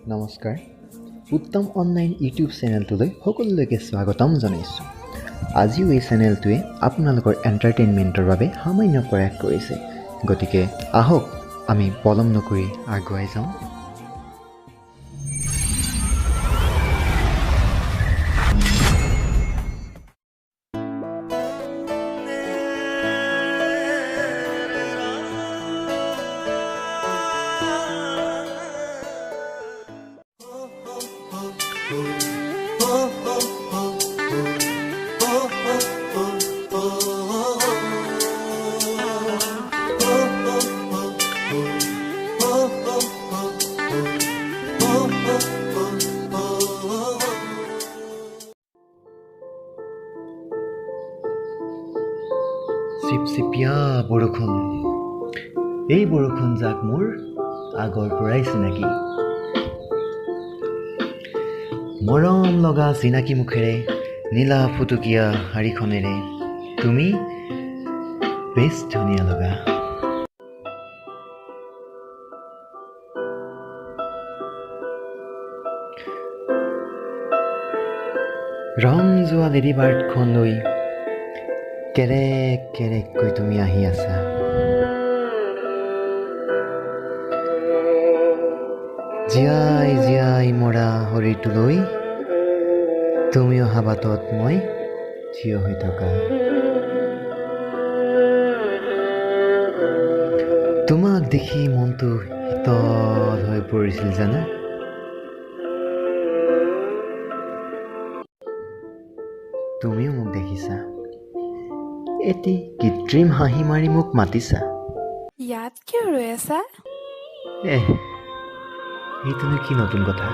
নমস্কাৰ উত্তম online YouTube চেনেলটোলৈ সকলোলৈকে স্বাগতম জনাইছোঁ আজিও এই চেনেলটোৱে আপোনালোকৰ এণ্টাৰটেইনমেণ্টৰ বাবে সামান্য প্ৰয়াস কৰিছে গতিকে আহক আমি পলম নকৰি আগুৱাই যাওঁ চিপচিপিয়া বৰষুণ এই বৰষুণ যাক মোৰ আগৰ পৰাই চিনাকি মৰম লগা চিনাকি মুখেৰে নীলা ফুটুকীয়া শাৰীখনেৰে তুমি বেছ ধুনীয়া লগা ৰং যোৱা লেডি বাৰ্ডখন লৈ কেৰেক কেৰেককৈ তুমি আহি আছা জীয়াই জীয়াই মৰা শৰীৰটোলৈ তুমি অহা বাটত মই থিয় হৈ থকা তোমাক দেখি মনটো শীতল হৈ পৰিছিল জানো তুমিও মোক দেখিছা এটি কৃত্ৰিম হাঁহি মাৰি মোক মাতিছা ইয়াত কিয় ৰৈ আছা এইটোনো কি নতুন কথা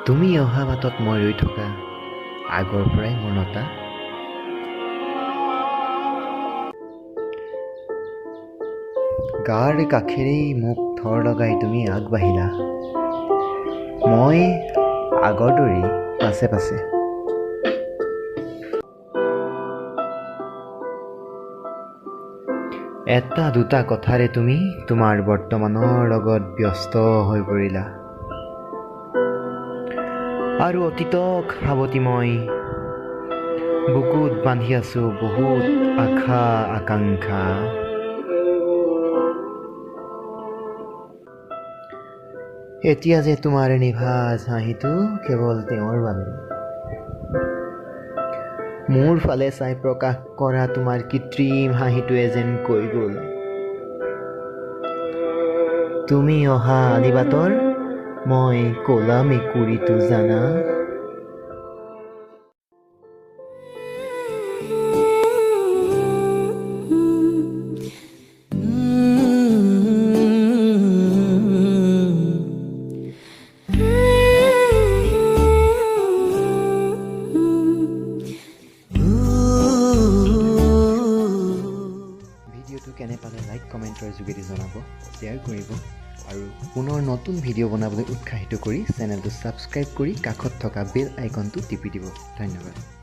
তুমি অহা বাটত মই ৰৈ থকা আগৰ পৰাই মোৰ নতা গাৰ কাষেৰেই মোক থৰ লগাই তুমি আগবাঢ়িলা মই আগৰ দৰেই পাছে পাছে এটা দুটা কথাৰে তুমি তোমাৰ বৰ্তমানৰ লগত ব্যস্ত হৈ পৰিলা আৰু অতীতক সাৱটি মই বুকুত বান্ধি আছো বহুত আশা আকাংক্ষা এতিয়া যে তোমাৰ নিভাঁজ হাঁহিটো কেৱল তেওঁৰ বাবে মোৰ ফালে চাই প্ৰকাশ কৰা তোমাৰ কৃত্ৰিম হাঁহিটোৱে যেন কৈ গ'ল তুমি অহা আলিবাটৰ মই ক'লা মেকুৰীটো জানা ভিডিঅ'টো কেনে পালে লাইক কমেণ্টৰ যোগেদি জনাব শ্বেয়াৰ কৰিব আৰু পুনৰ নতুন ভিডিঅ' বনাবলৈ উৎসাহিত কৰি চেনেলটো ছাবস্ক্ৰাইব কৰি কাষত থকা বেল আইকনটো টিপি দিব ধন্যবাদ